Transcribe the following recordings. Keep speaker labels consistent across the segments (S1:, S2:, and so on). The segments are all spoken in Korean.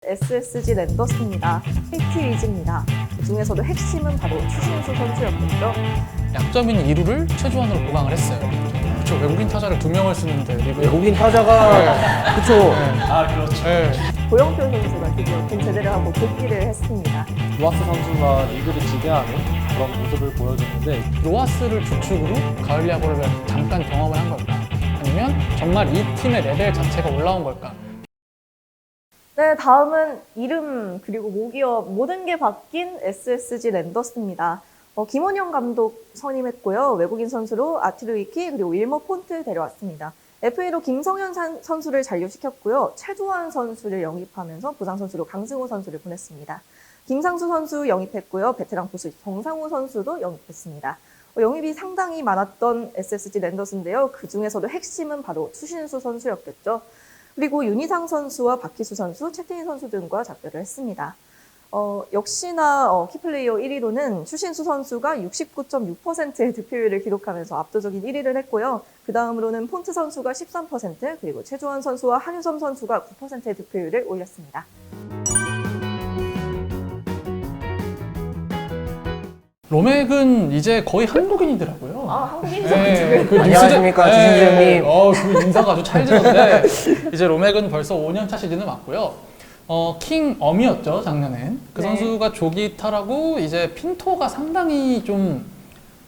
S1: SSG 랜더스입니다. KT 위즈입니다. 그 중에서도 핵심은 바로 추신수 선수였겠죠.
S2: 약점인 2루를 최주환으로 보강을 했어요. 그렇죠. 외국인 타자를 2명을 쓰는데
S3: 외국인 타자가 그쵸.
S2: 그렇죠.
S1: 고영표 선수가 드디어 군 제대를 하고 복귀를 했습니다.
S4: 로하스 선수가 리그를 지배하는 그런 모습을 보여줬는데
S2: 로하스를 주축으로 가을 야구를 잠깐 경험을 한 걸까? 아니면 정말 이 팀의 레벨 자체가 올라온 걸까?
S1: 네, 다음은 이름 그리고 모기업 모든 게 바뀐 SSG 랜더스입니다. 김원영 감독 선임했고요. 외국인 선수로 아티르위키 그리고 윌머 폰트 데려왔습니다. FA로 김성현 선수를 잔류시켰고요. 최주환 선수를 영입하면서 부상 선수로 강승호 선수를 보냈습니다. 김상수 선수 영입했고요. 베테랑 포수 정상우 선수도 영입했습니다. 영입이 상당히 많았던 SSG 랜더스인데요. 그 중에서도 핵심은 바로 추신수 선수였겠죠. 그리고 윤희상 선수와 박희수 선수, 최태인 선수 등과 작별을 했습니다. 역시나 키플레이어 1위로는 추신수 선수가 69.6%의 득표율을 기록하면서 압도적인 1위를 했고요. 그 다음으로는 폰트 선수가 13%, 그리고 최주환 선수와 한유섬 선수가 9%의 득표율을 올렸습니다.
S2: 로맥은 이제 거의 한국인이더라고요.
S1: 한국인
S2: 네,
S1: 선수.
S3: 안녕하십니까, 주신수 형님.
S2: 그 인사가 아주 찰지던데 이제 로맥은 벌써 5년차 시즌을 맞고요. 킹 엄이었죠, 작년엔. 그
S1: 네.
S2: 선수가 조기 타라고 이제 핀토가 상당히 좀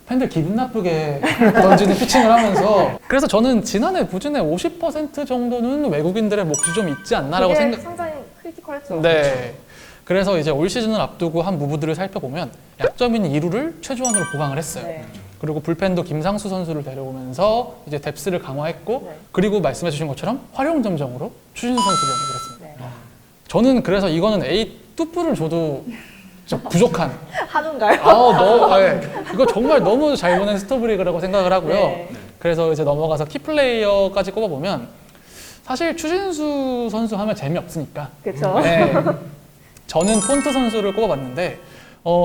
S2: 팬들 기분 나쁘게 던지는 피칭을 하면서 그래서 저는 지난해 부진의 50% 정도는 외국인들의 몫이 좀 있지 않나라고
S1: 이게
S2: 생각.
S1: 상당히 크리티컬했죠.
S2: 네. 그래서 이제 올 시즌을 앞두고 한 무브들을 살펴보면 약점인 2루를 최주환으로 보강을 했어요.
S1: 네.
S2: 그리고 불펜도 김상수 선수를 데려오면서 이제 뎁스를 강화했고
S1: 네.
S2: 그리고 말씀해 주신 것처럼 활용 점정으로 추신수 선수를 영입을 했습니다.
S1: 네.
S2: 저는 그래서 이거는 A 뚜프를 줘도 진짜 부족한
S1: 한운가요?
S2: 이거 정말 너무 잘 보낸 스토브리그라고 생각을 하고요.
S1: 네.
S2: 그래서 이제 넘어가서 키플레이어까지 꼽아보면 사실 추신수 선수 하면 재미없으니까
S1: 그렇죠.
S2: 네. 저는 폰트 선수를 꼽아봤는데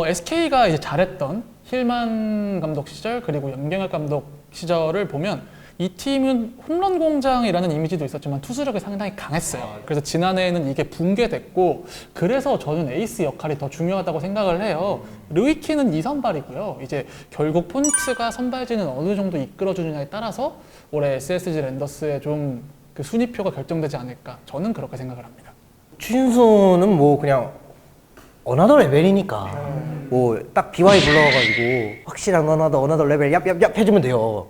S2: SK가 이제 잘했던 힐만 감독 시절 그리고 염경엽 감독 시절을 보면 이 팀은 홈런 공장이라는 이미지도 있었지만 투수력이 상당히 강했어요. 그래서 지난해에는 이게 붕괴됐고 그래서 저는 에이스 역할이 더 중요하다고 생각을 해요. 르위키는 2선발이고요. 이제 결국 폰트가 선발진은 어느 정도 이끌어주느냐에 따라서 올해 SSG 랜더스의 좀 그 순위표가 결정되지 않을까 저는 그렇게 생각을 합니다.
S3: 추신수는 뭐 그냥 어나더 레벨이니까 뭐 딱 BY 불러가지고 확실한 어나더 레벨 얍얍얍 해주면 돼요.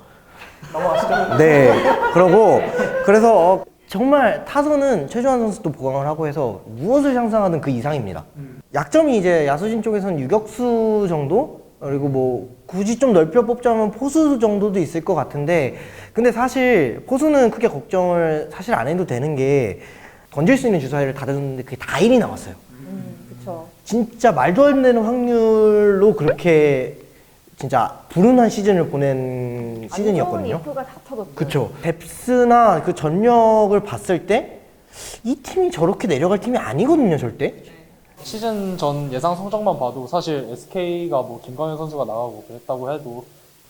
S1: 넘어가시죠.
S3: 네. 그러고 그래서 정말 타선은 최주환 선수도 보강을 하고 해서 무엇을 상상하든 그 이상입니다. 약점이 이제 야수진 쪽에서는 유격수 정도? 그리고 뭐 굳이 좀 넓혀 뽑자면 포수 정도도 있을 것 같은데 근데 사실 포수는 크게 걱정을 사실 안 해도 되는 게 던질 수 있는 주사위를 다 던졌는데 그게 다 1이 나왔어요.
S1: 그렇죠.
S3: 진짜 말도 안 되는 확률로 그렇게 진짜 불운한 시즌을 보낸 시즌이었거든요.
S1: 이프가 다 터졌죠.
S3: 그쵸. 뎁스나 그 전력을 봤을 때 이 팀이 저렇게 내려갈 팀이 아니거든요, 절대.
S4: 시즌 전 예상 성적만 봐도 사실 SK가 뭐 김광현 선수가 나가고 그랬다고 해도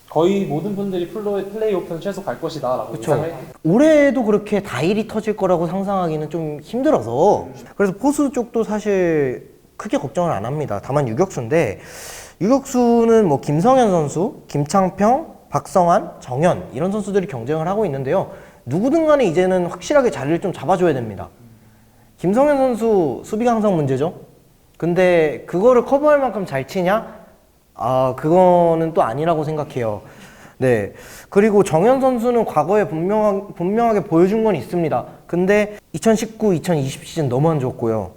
S4: 거의 모든 분들이 플레이오프는 최소 갈 것이다 라고
S3: 그쵸.
S4: 예상을
S3: 올해도 그렇게 다 일이 터질 거라고 상상하기는 좀 힘들어서 그래서 포수 쪽도 사실 크게 걱정을 안 합니다. 다만 유격수인데 유격수는 뭐 김성현 선수, 김창평, 박성환, 정현 이런 선수들이 경쟁을 하고 있는데요. 누구든 간에 이제는 확실하게 자리를 좀 잡아줘야 됩니다. 김성현 선수 수비가 항상 문제죠. 근데 그거를 커버할 만큼 잘 치냐? 그거는 또 아니라고 생각해요. 네. 그리고 정현 선수는 과거에 분명하게 보여준 건 있습니다. 근데 2019, 2020 시즌 너무 안 좋았고요.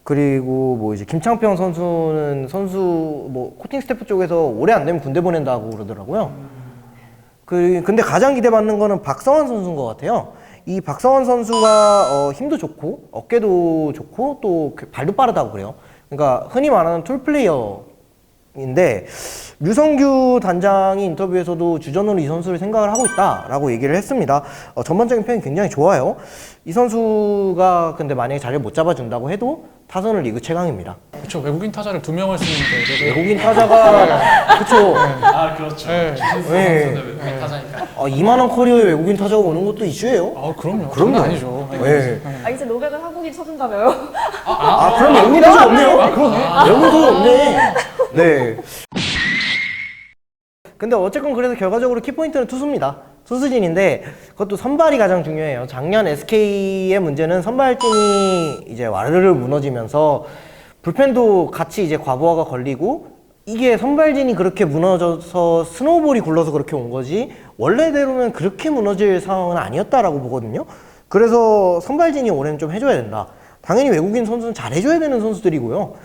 S3: 그리고 뭐 이제 김창평 선수는 뭐 코칭 스태프 쪽에서 오래 안 되면 군대 보낸다고 그러더라고요. 근데 가장 기대받는 거는 박성환 선수인 것 같아요. 이 박성환 선수가 힘도 좋고 어깨도 좋고 또 발도 빠르다고 그래요. 그러니까 흔히 말하는 툴 플레이어인데 류성규 단장이 인터뷰에서도 주전으로 이 선수를 생각을 하고 있다라고 얘기를 했습니다. 전반적인 평이 굉장히 좋아요. 이 선수가 근데 만약에 자리를 못 잡아준다고 해도 타선은 리그 최강입니다.
S2: 그렇죠. 외국인 타자를 2명을 쓰는데
S3: 외국인 타자가 그쵸.
S2: 그렇죠.
S3: 네. 이만한 커리어에 외국인 타자가 오는 것도 이슈예요.
S2: 그럼요.
S3: 그럼요.
S2: 장난 아니죠.
S3: 네.
S1: 이제 노백은 한국인 쳐준다며요?
S3: 그럼 영민 선수 없네요. 그러네. 영민 선수 없네. 네. 근데 어쨌건 그래서 결과적으로 키포인트는 투수입니다. 투수진인데 그것도 선발이 가장 중요해요. 작년 SK의 문제는 선발진이 이제 와르르 무너지면서 불펜도 같이 이제 과부하가 걸리고 이게 선발진이 그렇게 무너져서 스노우볼이 굴러서 그렇게 온 거지 원래대로는 그렇게 무너질 상황은 아니었다라고 보거든요. 그래서 선발진이 올해는 좀 해줘야 된다. 당연히 외국인 선수는 잘 해줘야 되는 선수들이고요.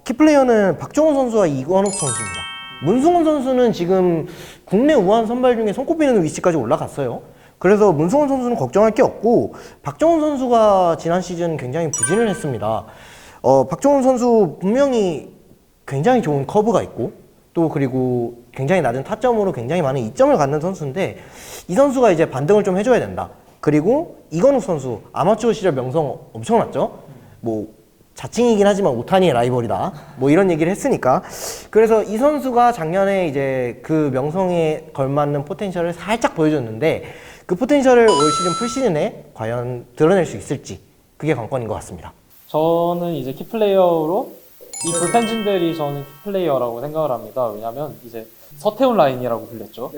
S3: 키플레이어는 박정훈 선수와 이건욱 선수입니다. 문승원 선수는 지금 국내 우한 선발 중에 손꼽히는 위치까지 올라갔어요. 그래서 문승원 선수는 걱정할 게 없고 박정훈 선수가 지난 시즌 굉장히 부진을 했습니다. 박정훈 선수 분명히 굉장히 좋은 커브가 있고 또 그리고 굉장히 낮은 타점으로 굉장히 많은 이점을 갖는 선수인데 이 선수가 이제 반등을 좀 해줘야 된다. 그리고 이건욱 선수 아마추어 시절 명성 엄청났죠. 뭐 자칭이긴 하지만 오타니의 라이벌이다. 뭐 이런 얘기를 했으니까. 그래서 이 선수가 작년에 이제 그 명성에 걸맞는 포텐셜을 살짝 보여줬는데 그 포텐셜을 올 시즌 풀시즌에 과연 드러낼 수 있을지 그게 관건인 것 같습니다.
S4: 저는 이제 키플레이어로 이 불펜진들이 저는 키플레이어라고 생각을 합니다. 왜냐면 이제 서태훈 라인이라고 불렸죠.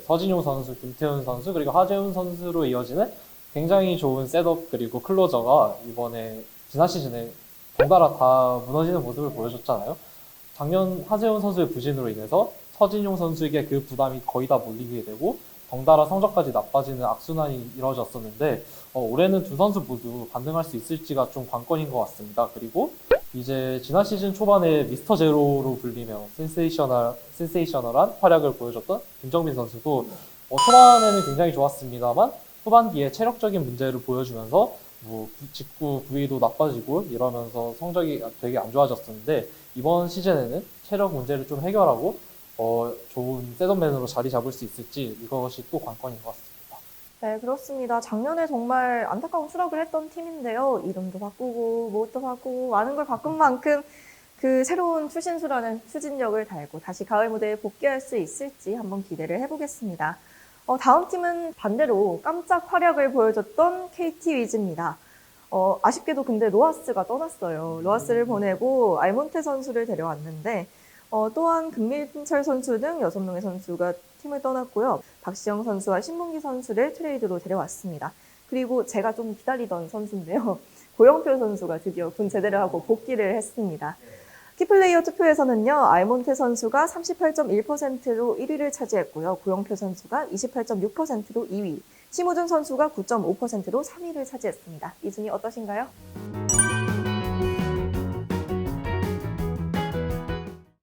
S4: 서진용 선수, 김태훈 선수, 그리고 하재훈 선수로 이어지는 굉장히 좋은 셋업 그리고 클로저가 이번에 지난 시즌에 덩달아 다 무너지는 모습을 보여줬잖아요. 작년 하재훈 선수의 부진으로 인해서 서진용 선수에게 그 부담이 거의 다 몰리게 되고 덩달아 성적까지 나빠지는 악순환이 이루어졌었는데 올해는 두 선수 모두 반등할 수 있을지가 좀 관건인 것 같습니다. 그리고 이제 지난 시즌 초반에 미스터 제로로 불리며 센세이셔널한 활약을 보여줬던 김정민 선수도 초반에는 굉장히 좋았습니다만 후반기에 체력적인 문제를 보여주면서 뭐 직구 부위도 나빠지고 이러면서 성적이 되게 안 좋아졌었는데 이번 시즌에는 체력 문제를 좀 해결하고 좋은 셋업맨으로 자리 잡을 수 있을지 이것이 또 관건인 것 같습니다.
S1: 네, 그렇습니다. 작년에 정말 안타까운 추락을 했던 팀인데요. 이름도 바꾸고 무엇도 바꾸고 많은 걸 바꾼 만큼 그 새로운 추신수라는 추진력을 달고 다시 가을 무대에 복귀할 수 있을지 한번 기대를 해보겠습니다. 다음 팀은 반대로 깜짝 활약을 보여줬던 KT 위즈입니다. 아쉽게도 근데 로하스가 떠났어요. 로하스를 보내고 알몬테 선수를 데려왔는데 또한 금민철 선수 등 6명의 선수가 팀을 떠났고요. 박시영 선수와 신문기 선수를 트레이드로 데려왔습니다. 그리고 제가 좀 기다리던 선수인데요. 고영표 선수가 드디어 군 제대를 하고 복귀를 했습니다. 키플레이어 투표에서는요, 알몬테 선수가 38.1%로 1위를 차지했고요. 고영표 선수가 28.6%로 2위, 심우준 선수가 9.5%로 3위를 차지했습니다. 이 순위 어떠신가요?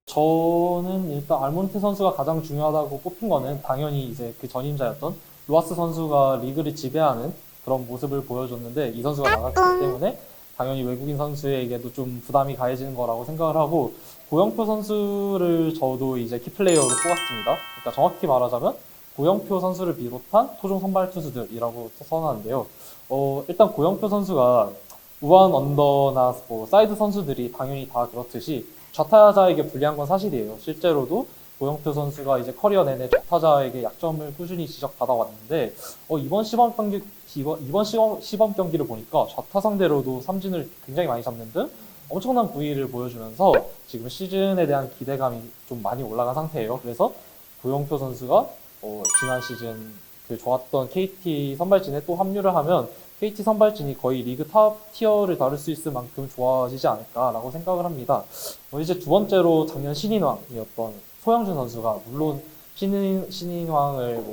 S4: 저는 일단 알몬테 선수가 가장 중요하다고 꼽힌 거는 당연히 이제 그 전임자였던 로하스 선수가 리그를 지배하는 그런 모습을 보여줬는데 이 선수가 나갔기 때문에 당연히 외국인 선수에게도 좀 부담이 가해지는 거라고 생각을 하고 고영표 선수를 저도 이제 키플레이어로 뽑았습니다. 그러니까 정확히 말하자면 고영표 선수를 비롯한 토종 선발 투수들이라고 선언하는데요. 일단 고영표 선수가 우한 언더나 뭐 사이드 선수들이 당연히 다 그렇듯이 좌타자에게 불리한 건 사실이에요. 실제로도 고영표 선수가 이제 커리어 내내 좌타자에게 약점을 꾸준히 지적받아 왔는데 이번 시범 경기를 보니까 좌타 상대로도 삼진을 굉장히 많이 잡는 등 엄청난 부위를 보여주면서 지금 시즌에 대한 기대감이 좀 많이 올라간 상태예요. 그래서 고영표 선수가 지난 시즌 그 좋았던 KT 선발진에 또 합류를 하면 KT 선발진이 거의 리그 탑 티어를 다룰 수 있을 만큼 좋아지지 않을까라고 생각을 합니다. 이제 두 번째로 작년 신인왕이었던 소영준 선수가 물론 신인왕을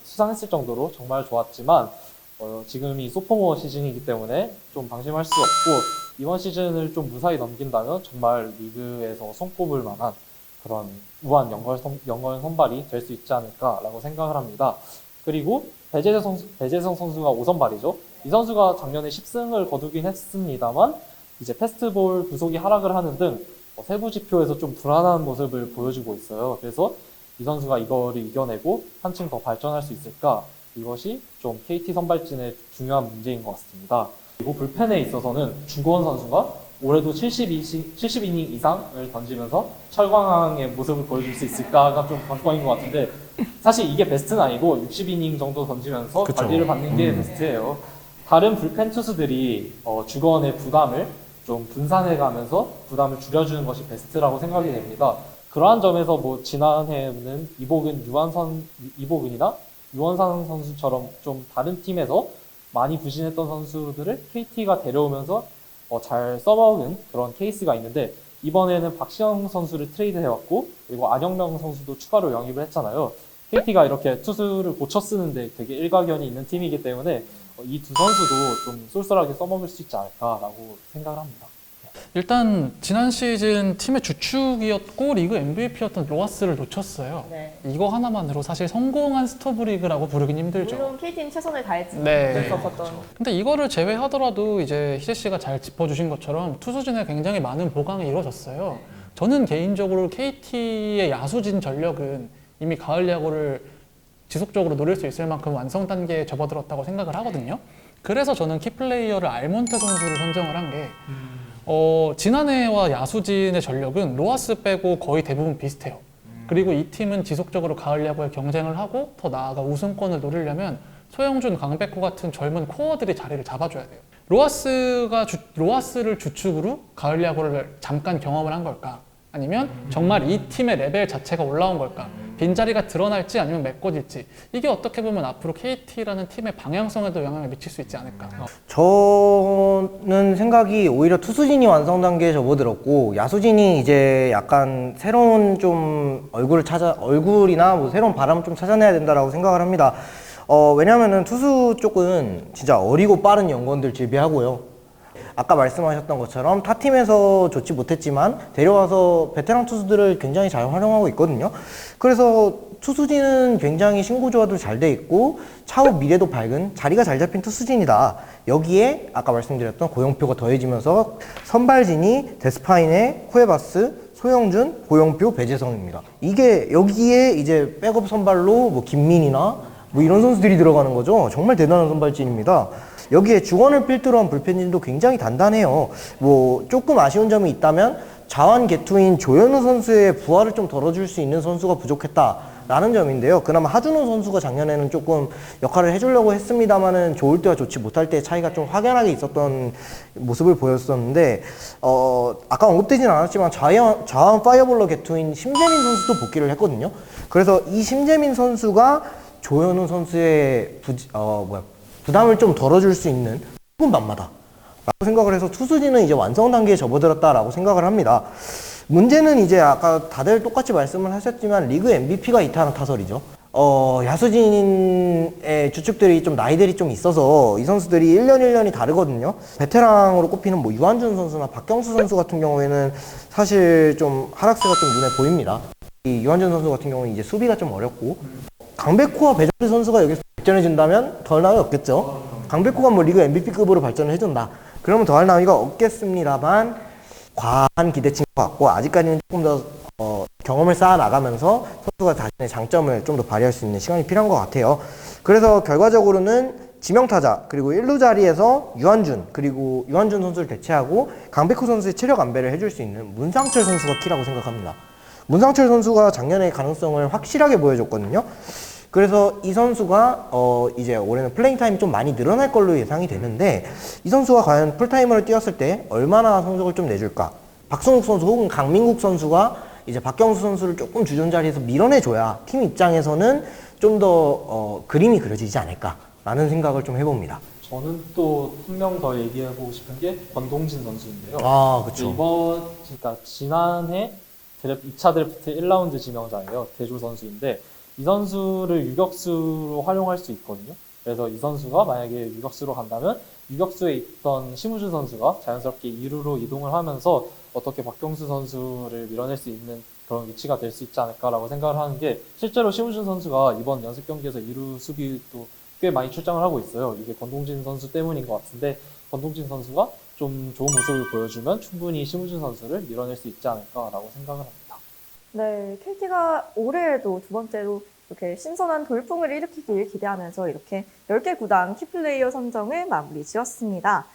S4: 수상했을 정도로 정말 좋았지만 지금이 소포머 시즌이기 때문에 좀 방심할 수 없고 이번 시즌을 좀 무사히 넘긴다면 정말 리그에서 손꼽을 만한 그런 우한 연걸 선발이 될 수 있지 않을까라고 생각을 합니다. 그리고 배재성 선수가 5선발이죠. 이 선수가 작년에 10승을 거두긴 했습니다만 이제 패스트볼 구속이 하락을 하는 등 세부 지표에서 좀 불안한 모습을 보여주고 있어요. 그래서 이 선수가 이거를 이겨내고 한층 더 발전할 수 있을까? 이것이 좀 KT 선발진의 중요한 문제인 것 같습니다. 그리고 불펜에 있어서는 주고원 선수가 올해도 70이닝 이상을 던지면서 철광항의 모습을 보여줄 수 있을까가 좀 관건인 것 같은데 사실 이게 베스트는 아니고 60이닝 정도 던지면서
S3: 그쵸.
S4: 관리를 받는 게 베스트예요. 다른 불펜 투수들이 주건의 부담을 좀 분산해가면서 부담을 줄여주는 것이 베스트라고 생각이 됩니다. 그러한 점에서 뭐 지난해는 이보근이나 유원상 선수처럼 좀 다른 팀에서 많이 부진했던 선수들을 KT가 데려오면서 잘 써먹은 그런 케이스가 있는데, 이번에는 박시영 선수를 트레이드 해왔고 그리고 안영명 선수도 추가로 영입을 했잖아요. KT가 이렇게 투수를 고쳐 쓰는데 되게 일가견이 있는 팀이기 때문에 이 두 선수도 좀 쏠쏠하게 써먹을 수 있지 않을까라고 생각을 합니다.
S2: 일단 지난 시즌 팀의 주축이었고 리그 MVP였던 로하스를 놓쳤어요.
S1: 네.
S2: 이거 하나만으로 사실 성공한 스토브리그라고 부르긴 힘들죠.
S1: 물론 KT는 최선을 다했지만
S2: 네.
S1: 없었던.
S2: 근데 이거를 제외하더라도 이제 희재 씨가 잘 짚어주신 것처럼 투수진에 굉장히 많은 보강이 이루어졌어요. 저는 개인적으로 KT의 야수진 전력은 이미 가을 야구를 지속적으로 노릴 수 있을 만큼 완성 단계에 접어들었다고 생각을 하거든요. 그래서 저는 키플레이어를 알몬테 선수를 선정을 한 게 지난해와 야수진의 전력은 로하스 빼고 거의 대부분 비슷해요. 그리고 이 팀은 지속적으로 가을 야구에 경쟁을 하고 더 나아가 우승권을 노리려면 소영준, 강백호 같은 젊은 코어들이 자리를 잡아줘야 돼요. 로하스를 주축으로 가을 야구를 잠깐 경험을 한 걸까? 아니면 정말 이 팀의 레벨 자체가 올라온 걸까? 빈자리가 드러날지 아니면 메꿔질지, 이게 어떻게 보면 앞으로 KT라는 팀의 방향성에도 영향을 미칠 수 있지 않을까.
S3: 저는 생각이 오히려 투수진이 완성 단계에 접어들었고 야수진이 이제 약간 새로운 좀 얼굴이나 뭐 새로운 바람을 좀 찾아내야 된다라고 생각을 합니다. 왜냐면은 투수 쪽은 진짜 어리고 빠른 연구원들 즐비하고요. 아까 말씀하셨던 것처럼 타 팀에서 좋지 못했지만 데려와서 베테랑 투수들을 굉장히 잘 활용하고 있거든요. 그래서 투수진은 굉장히 신구조화도 잘 돼 있고 차후 미래도 밝은 자리가 잘 잡힌 투수진이다. 여기에 아까 말씀드렸던 고영표가 더해지면서 선발진이 데스파이네, 쿠에바스, 소영준, 고영표, 배재성입니다. 이게 여기에 이제 백업 선발로 뭐 김민이나 뭐 이런 선수들이 들어가는 거죠. 정말 대단한 선발진입니다. 여기에 주건을 필두로 한 불펜진도 굉장히 단단해요. 뭐 조금 아쉬운 점이 있다면 자완 개투인 조현우 선수의 부하를 좀 덜어줄 수 있는 선수가 부족했다라는 점인데요. 그나마 하준호 선수가 작년에는 조금 역할을 해주려고 했습니다만은 좋을 때와 좋지 못할 때의 차이가 좀 확연하게 있었던 모습을 보였었는데 아까 언급되진 않았지만 자완 파이어볼러 개투인 심재민 선수도 복귀를 했거든요. 그래서 이 심재민 선수가 조현우 선수의 부담을 좀 덜어줄 수 있는 조금만마다 라고 생각을 해서 투수진은 이제 완성 단계에 접어들었다라고 생각을 합니다. 문제는 이제 아까 다들 똑같이 말씀을 하셨지만 리그 MVP가 이탈한 타설이죠. 야수진의 주축들이 좀 나이들이 좀 있어서 이 선수들이 1년 1년이 다르거든요. 베테랑으로 꼽히는 뭐 유한준 선수나 박경수 선수 같은 경우에는 사실 좀 하락세가 좀 눈에 보입니다. 이 유한준 선수 같은 경우는 이제 수비가 좀 어렵고 강백호와 배정수 선수가 여기서 발전해준다면 더할 나위 없겠죠. 강백호가 뭐 리그 MVP급으로 발전을 해준다. 그러면 더할 나위가 없겠습니다만 과한 기대치인 것 같고 아직까지는 조금 더 경험을 쌓아 나가면서 선수가 자신의 장점을 좀 더 발휘할 수 있는 시간이 필요한 것 같아요. 그래서 결과적으로는 지명타자 그리고 1루 자리에서 유한준 선수를 대체하고 강백호 선수의 체력 안배를 해줄 수 있는 문상철 선수가 키라고 생각합니다. 문상철 선수가 작년에 가능성을 확실하게 보여줬거든요. 그래서 이 선수가 이제 올해는 플레잉 타임이 좀 많이 늘어날 걸로 예상이 되는데 이 선수가 과연 풀타임으로 뛰었을 때 얼마나 성적을 좀 내줄까? 박성욱 선수 혹은 강민국 선수가 이제 박경수 선수를 조금 주전 자리에서 밀어내줘야 팀 입장에서는 좀 더 그림이 그려지지 않을까라는 생각을 좀 해봅니다.
S4: 저는 또 한 명 더 얘기해보고 싶은 게 권동진 선수인데요.
S3: 아, 그렇죠.
S4: 그러니까 지난해 2차 드래프트 1라운드 지명자예요. 대조 선수인데 이 선수를 유격수로 활용할 수 있거든요. 그래서 이 선수가 만약에 유격수로 간다면 유격수에 있던 심우준 선수가 자연스럽게 2루로 이동을 하면서 어떻게 박경수 선수를 밀어낼 수 있는 그런 위치가 될 수 있지 않을까라고 생각을 하는 게, 실제로 심우준 선수가 이번 연습 경기에서 2루 수비도 꽤 많이 출장을 하고 있어요. 이게 권동진 선수 때문인 것 같은데 권동진 선수가 좀 좋은 모습을 보여주면 충분히 심우준 선수를 밀어낼 수 있지 않을까라고 생각을 합니다.
S1: 네, KT가 올해에도 두 번째로 이렇게 신선한 돌풍을 일으키길 기대하면서 이렇게 10개 구단 키플레이어 선정을 마무리 지었습니다.